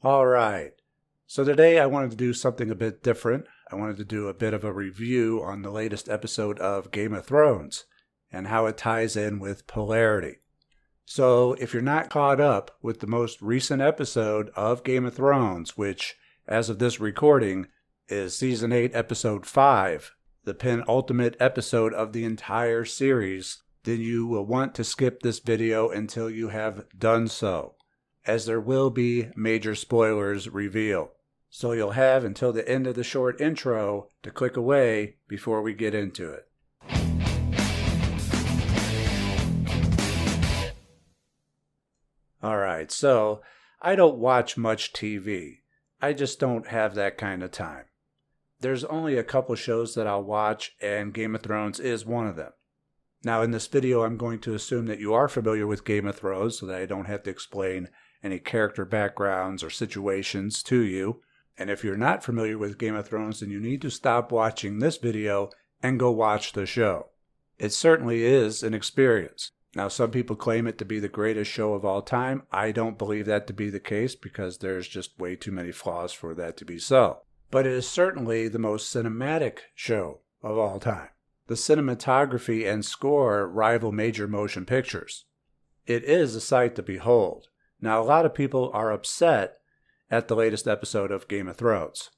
All right. So today I wanted to do something a bit different. I wanted to do a bit of a review on the latest episode of Game of Thrones and how it ties in with polarity. So if you're not caught up with the most recent episode of Game of Thrones, which as of this recording is Season 8, Episode 5, the penultimate episode of the entire series, then you will want to skip this video until you have done so, as there will be major spoilers revealed. So you'll have until the end of the short intro to click away before we get into it. Alright, so I don't watch much TV. I just don't have that kind of time. There's only a couple shows that I'll watch, and Game of Thrones is one of them. Now in this video I'm going to assume that you are familiar with Game of Thrones so that I don't have to explain any character backgrounds or situations to you. And if you're not familiar with Game of Thrones, then you need to stop watching this video and go watch the show. It certainly is an experience. Now some people claim it to be the greatest show of all time. I don't believe that to be the case because there's just way too many flaws for that to be so. But it is certainly the most cinematic show of all time. The cinematography and score rival major motion pictures. It is a sight to behold. Now, a lot of people are upset at the latest episode of Game of Thrones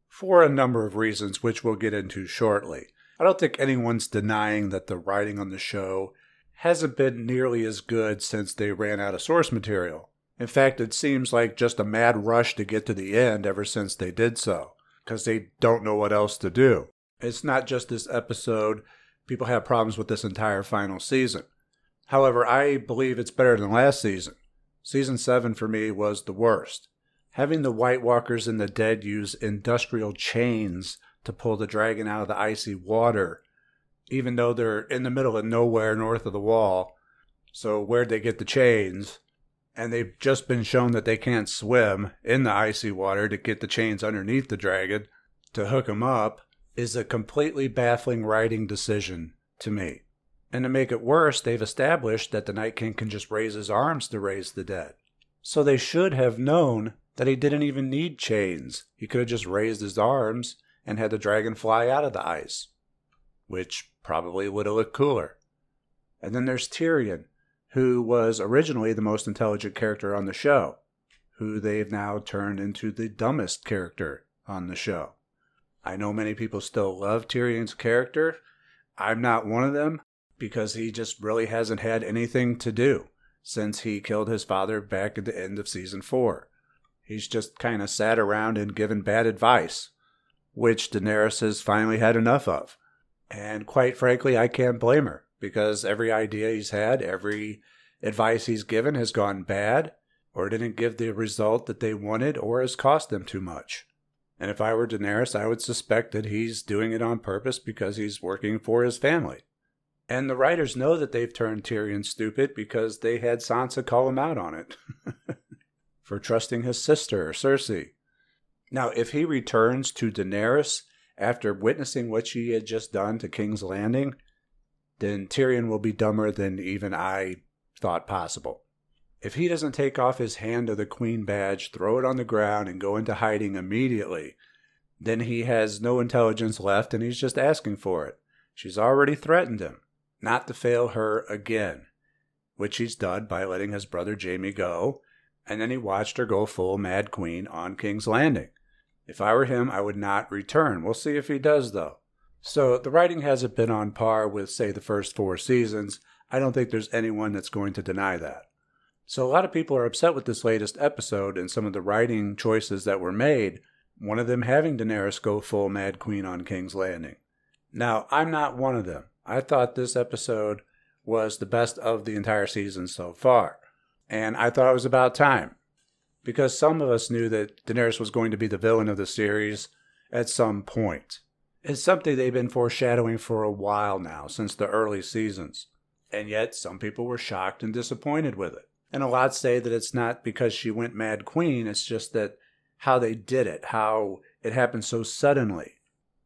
for a number of reasons, which we'll get into shortly. I don't think anyone's denying that the writing on the show hasn't been nearly as good since they ran out of source material. In fact, it seems like just a mad rush to get to the end ever since they did so, because they don't know what else to do. It's not just this episode. People have problems with this entire final season. However, I believe it's better than last season. Season 7 for me was the worst. Having the White Walkers and the dead use industrial chains to pull the dragon out of the icy water, even though they're in the middle of nowhere north of the wall. So where'd they get the chains? And they've just been shown that they can't swim in the icy water to get the chains underneath the dragon to hook them up is a completely baffling writing decision to me. And to make it worse, they've established that the Night King can just raise his arms to raise the dead. So they should have known that he didn't even need chains. He could have just raised his arms and had the dragon fly out of the ice, which probably would have looked cooler. And then there's Tyrion, who was originally the most intelligent character on the show, who they've now turned into the dumbest character on the show. I know many people still love Tyrion's character. I'm not one of them, because he just really hasn't had anything to do since he killed his father back at the end of Season 4. He's just kind of sat around and given bad advice, which Daenerys has finally had enough of. And quite frankly, I can't blame her, because every idea he's had, every advice he's given has gone bad, or didn't give the result that they wanted, or has cost them too much. And if I were Daenerys, I would suspect that he's doing it on purpose because he's working for his family. And the writers know that they've turned Tyrion stupid because they had Sansa call him out on it for trusting his sister, Cersei. Now, if he returns to Daenerys after witnessing what she had just done to King's Landing, then Tyrion will be dumber than even I thought possible. If he doesn't take off his Hand of the Queen badge, throw it on the ground, and go into hiding immediately, then he has no intelligence left and he's just asking for it. She's already threatened him not to fail her again, which he's done by letting his brother Jaime go, and then he watched her go full Mad Queen on King's Landing. If I were him, I would not return. We'll see if he does, though. So the writing hasn't been on par with, say, the first 4 seasons. I don't think there's anyone that's going to deny that. So a lot of people are upset with this latest episode and some of the writing choices that were made, one of them having Daenerys go full Mad Queen on King's Landing. Now, I'm not one of them. I thought this episode was the best of the entire season so far. And I thought it was about time, because some of us knew that Daenerys was going to be the villain of the series at some point. It's something they've been foreshadowing for a while now, since the early seasons. And yet, some people were shocked and disappointed with it. And a lot say that it's not because she went Mad Queen, it's just that how they did it, how it happened so suddenly.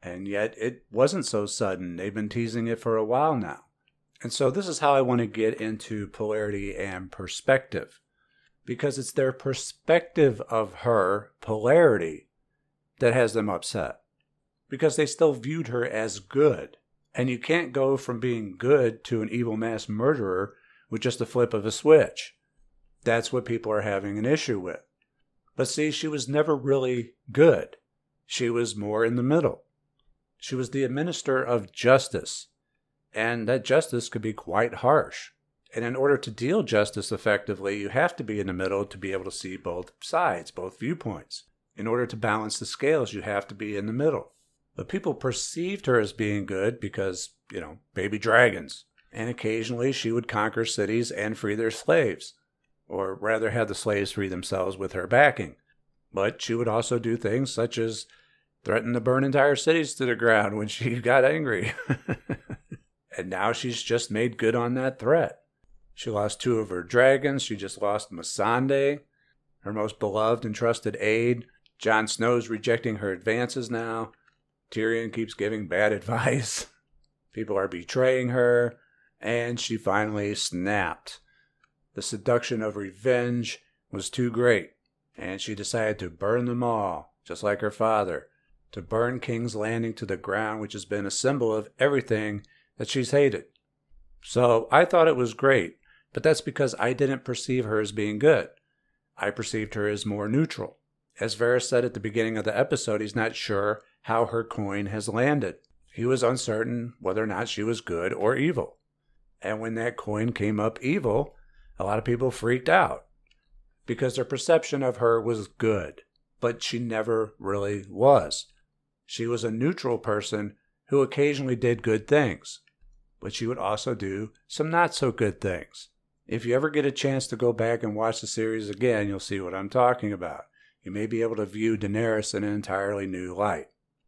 And yet, it wasn't so sudden. They've been teasing it for a while now. And so this is how I want to get into polarity and perspective. because it's their perspective of her polarity that has them upset. Because they still viewed her as good. And you can't go from being good to an evil mass murderer with just a flip of a switch. That's what people are having an issue with. But see, she was never really good. She was more in the middle. She was the administrator of justice. And that justice could be quite harsh. And in order to deal justice effectively, you have to be in the middle to be able to see both sides, both viewpoints. In order to balance the scales, you have to be in the middle. But people perceived her as being good because, baby dragons. And occasionally she would conquer cities and free their slaves. Or rather have the slaves free themselves with her backing. But she would also do things such as threaten to burn entire cities to the ground when she got angry. And now she's just made good on that threat. She lost 2 of her dragons. She just lost Missandei, her most beloved and trusted aide. Jon Snow's rejecting her advances now. Tyrion keeps giving bad advice. People are betraying her. And she finally snapped. The seduction of revenge was too great. And she decided to burn them all, just like her father. To burn King's Landing to the ground, which has been a symbol of everything that she's hated. So I thought it was great. But that's because I didn't perceive her as being good. I perceived her as more neutral. As Varys said at the beginning of the episode, he's not sure how her coin has landed. He was uncertain whether or not she was good or evil. And when that coin came up evil, a lot of people freaked out because their perception of her was good, but she never really was. She was a neutral person who occasionally did good things, but she would also do some not so good things. If you ever get a chance to go back and watch the series again, you'll see what I'm talking about. You may be able to view Daenerys in an entirely new light.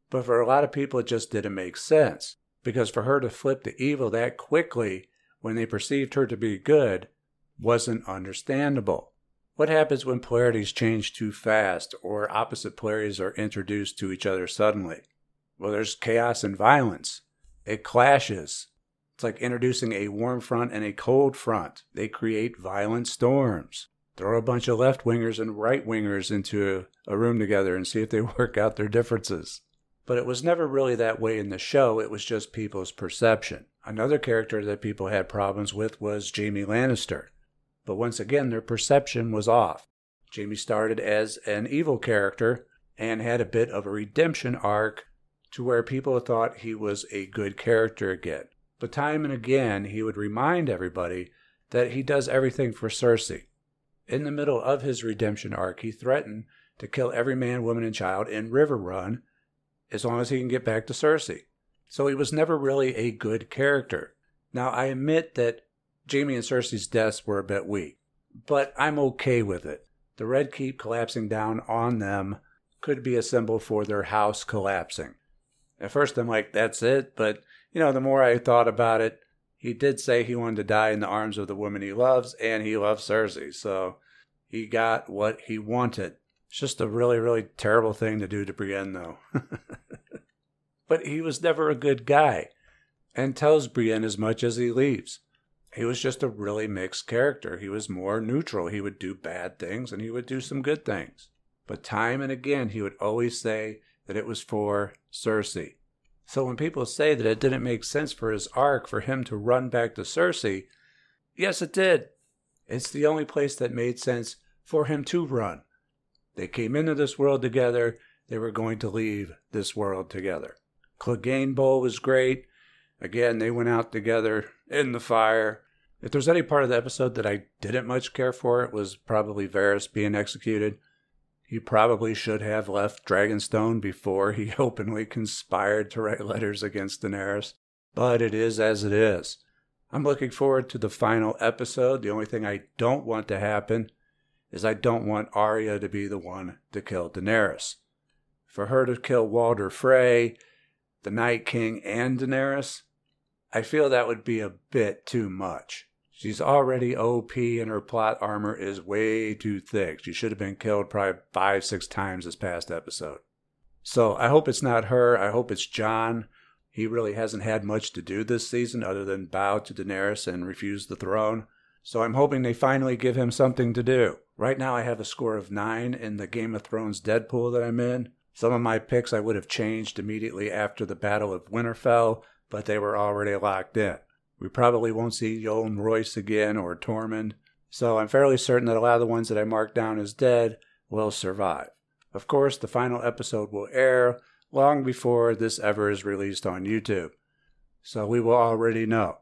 But for a lot of people, it just didn't make sense. Because for her to flip to evil that quickly when they perceived her to be good wasn't understandable. What happens when polarities change too fast or opposite polarities are introduced to each other suddenly? Well, there's chaos and violence. It clashes. It's like introducing a warm front and a cold front. They create violent storms. Throw a bunch of left-wingers and right-wingers into a room together and see if they work out their differences. But it was never really that way in the show. It was just people's perception. Another character that people had problems with was Jaime Lannister. But once again, their perception was off. Jaime started as an evil character and had a bit of a redemption arc to where people thought he was a good character again. But time and again, he would remind everybody that he does everything for Cersei. In the middle of his redemption arc, he threatened to kill every man, woman, and child in River Run as long as he can get back to Cersei. So he was never really a good character. Now, I admit that Jaime and Cersei's deaths were a bit weak, but I'm okay with it. The Red Keep collapsing down on them could be a symbol for their house collapsing. At first, I'm like, that's it, but the more I thought about it, he did say he wanted to die in the arms of the woman he loves, and he loves Cersei, so he got what he wanted. It's just a really, really terrible thing to do to Brienne, though. But he was never a good guy, and tells Brienne as much as he leaves. He was just a really mixed character. He was more neutral. He would do bad things, and he would do some good things. But time and again, he would always say that it was for Cersei. So when people say that it didn't make sense for his arc for him to run back to Cersei, yes, it did. It's the only place that made sense for him to run. They came into this world together. They were going to leave this world together. Clegane Bowl was great. Again, they went out together in the fire. If there's any part of the episode that I didn't much care for, it was probably Varys being executed. He probably should have left Dragonstone before he openly conspired to write letters against Daenerys. But it is as it is. I'm looking forward to the final episode. The only thing I don't want to happen is I don't want Arya to be the one to kill Daenerys. For her to kill Walder Frey, the Night King, and Daenerys, I feel that would be a bit too much. She's already OP and her plot armor is way too thick. She should have been killed probably 5-6 times this past episode. So I hope it's not her. I hope it's Jon. He really hasn't had much to do this season other than bow to Daenerys and refuse the throne. So I'm hoping they finally give him something to do. Right now I have a score of 9 in the Game of Thrones Deadpool that I'm in. Some of my picks I would have changed immediately after the Battle of Winterfell, but they were already locked in. We probably won't see Yolen Royce again or Tormund, so I'm fairly certain that a lot of the ones that I marked down as dead will survive. Of course, the final episode will air long before this ever is released on YouTube, so we will already know.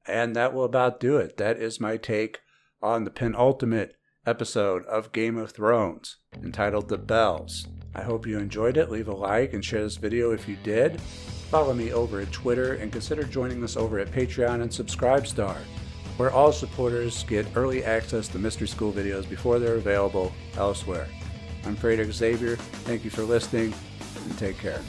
And that will about do it. That is my take on the penultimate episode of Game of Thrones, entitled The Bells. I hope you enjoyed it. Leave a like and share this video if you did. Follow me over at Twitter and consider joining us over at Patreon and Subscribestar, where all supporters get early access to Mystery School videos before they're available elsewhere. I'm Frater Xavier. Thank you for listening, and take care.